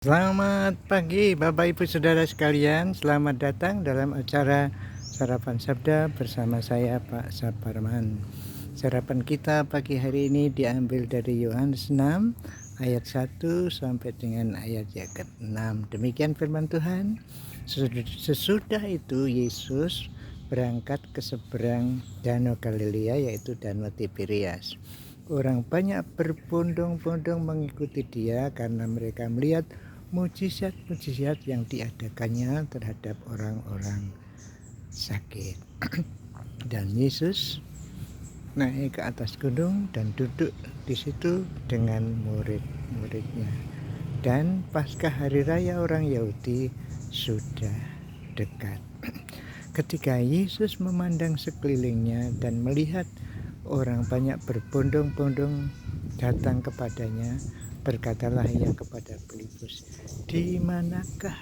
Selamat pagi Bapak Ibu Saudara sekalian, selamat datang dalam acara Sarapan Sabda bersama saya Pak Saparman. Sarapan kita pagi hari ini diambil dari Yohanes 6 ayat 1 sampai dengan ayat yang ke-6. Demikian firman Tuhan. Sesudah itu Yesus berangkat ke seberang Danau Galilea, yaitu Danau Tiberias. Orang banyak berbondong-bondong mengikuti dia karena mereka melihat mujizat-mujizat yang diadakannya terhadap orang-orang sakit. Dan Yesus naik ke atas gunung dan duduk di situ dengan murid-muridnya. Dan pasca hari raya orang Yahudi sudah dekat. Ketika Yesus memandang sekelilingnya dan melihat orang banyak berbondong-bondong datang kepadanya, berkatalah ia kepada Filipus, "Di manakah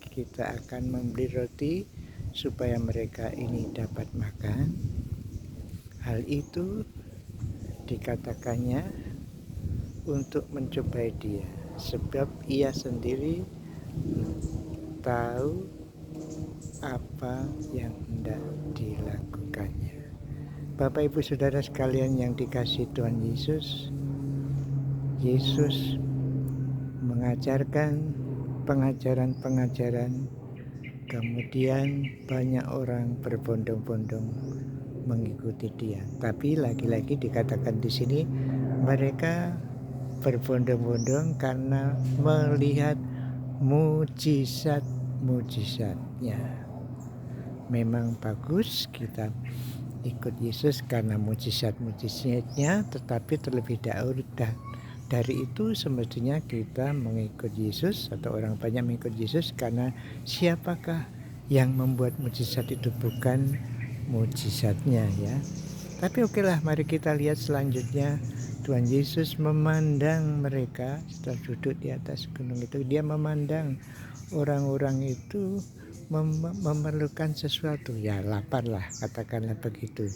kita akan membeli roti supaya mereka ini dapat makan?" Hal itu dikatakannya untuk mencobai dia, sebab ia sendiri tahu apa yang hendak dilakukannya. Bapak Ibu Saudara sekalian yang dikasihi Tuhan Yesus, Yesus mengajarkan pengajaran-pengajaran, kemudian banyak orang berbondong-bondong mengikuti dia. Tapi lagi-lagi dikatakan di sini mereka berbondong-bondong karena melihat mujizat-mujizatnya. Memang bagus kita ikut Yesus karena mujizat-mujizatnya, tetapi terlebih dahulu dari itu semestinya kita mengikut Yesus atau orang banyak mengikut Yesus karena siapakah yang membuat mujizat itu, bukan mujizatnya ya. Tapi okelah, mari kita lihat selanjutnya. Tuhan Yesus memandang mereka setelah duduk di atas gunung itu. Dia memandang orang-orang itu memerlukan sesuatu, ya lapar lah, katakanlah begitu.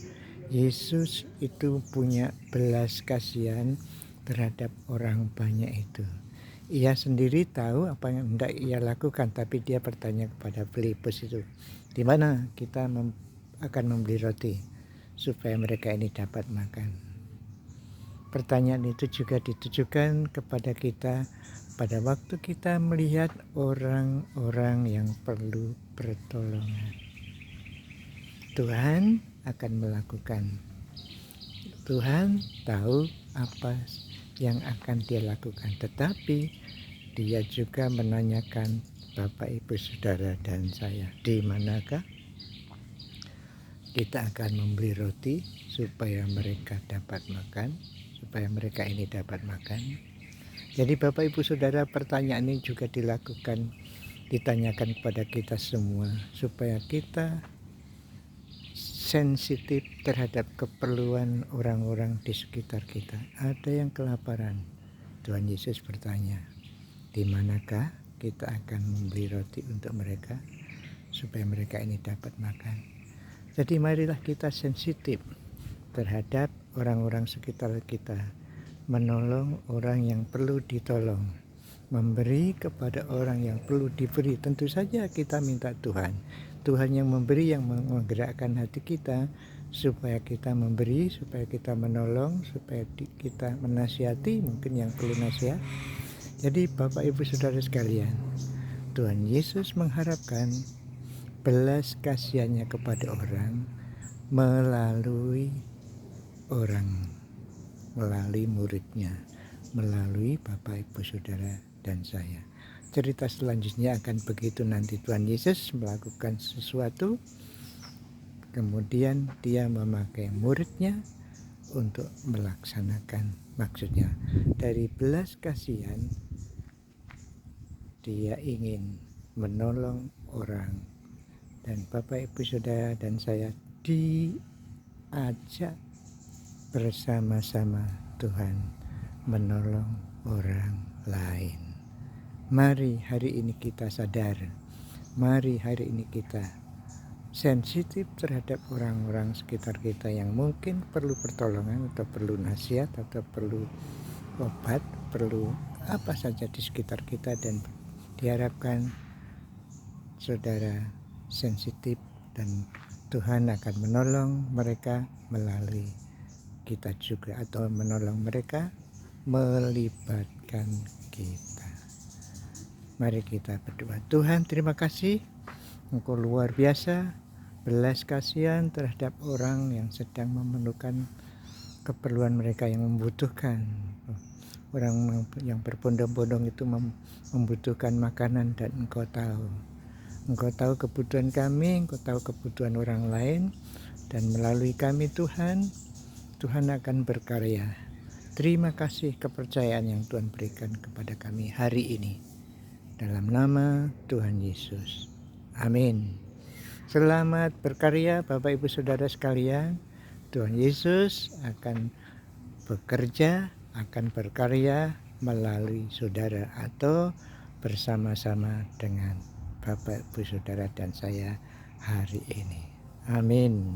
Yesus itu punya belas kasihan terhadap orang banyak itu. Ia sendiri tahu apa yang hendak ia lakukan, tapi dia bertanya kepada Filipus itu, di mana kita akan membeli roti supaya mereka ini dapat makan. Pertanyaan itu juga ditujukan kepada kita pada waktu kita melihat orang-orang yang perlu pertolongan. Tuhan akan melakukan. Tuhan tahu apa yang akan dia lakukan, tetapi dia juga menanyakan Bapak Ibu Saudara dan saya, di manakah kita akan membeli roti supaya mereka dapat makan, supaya mereka ini dapat makan. Jadi Bapak Ibu Saudara, pertanyaan ini juga ditanyakan kepada kita semua supaya kita sensitif terhadap keperluan orang-orang di sekitar kita. Ada yang kelaparan, Tuhan Yesus bertanya, di manakah kita akan membeli roti untuk mereka supaya mereka ini dapat makan. Jadi marilah kita sensitif terhadap orang-orang sekitar kita, menolong orang yang perlu ditolong, memberi kepada orang yang perlu diberi. Tentu saja kita minta Tuhan yang memberi, yang menggerakkan hati kita supaya kita memberi, supaya kita menolong, supaya kita menasihati mungkin yang perlu nasihat. Jadi Bapak Ibu Saudara sekalian, Tuhan Yesus mengharapkan belas kasihannya kepada orang melalui muridnya, melalui Bapak Ibu Saudara dan saya. Cerita selanjutnya akan begitu, nanti Tuhan Yesus melakukan sesuatu, kemudian dia memakai muridnya untuk melaksanakan maksudnya. Dari belas kasihan dia ingin menolong orang, dan Bapak Ibu Saudara dan saya diajak bersama-sama Tuhan menolong orang lain. Mari hari ini kita sadar, mari hari ini kita sensitif terhadap orang-orang sekitar kita yang mungkin perlu pertolongan atau perlu nasihat atau perlu obat, perlu apa saja di sekitar kita, dan Diharapkan saudara sensitif dan Tuhan akan menolong mereka melalui kita juga, atau menolong mereka melibatkan kita. Mari kita berdoa. Tuhan, terima kasih, Engkau luar biasa, belas kasihan terhadap orang yang sedang memerlukan keperluan mereka, yang membutuhkan. Orang yang berbondong-bondong itu membutuhkan makanan, dan Engkau tahu. Engkau tahu kebutuhan kami, Engkau tahu kebutuhan orang lain, dan melalui kami Tuhan akan berkarya. Terima kasih kepercayaan yang Tuhan berikan kepada kami hari ini. Dalam nama Tuhan Yesus. Amin. Selamat berkarya Bapak Ibu Saudara sekalian. Tuhan Yesus akan bekerja, akan berkarya melalui saudara atau bersama-sama dengan Bapak Ibu Saudara dan saya hari ini. Amin.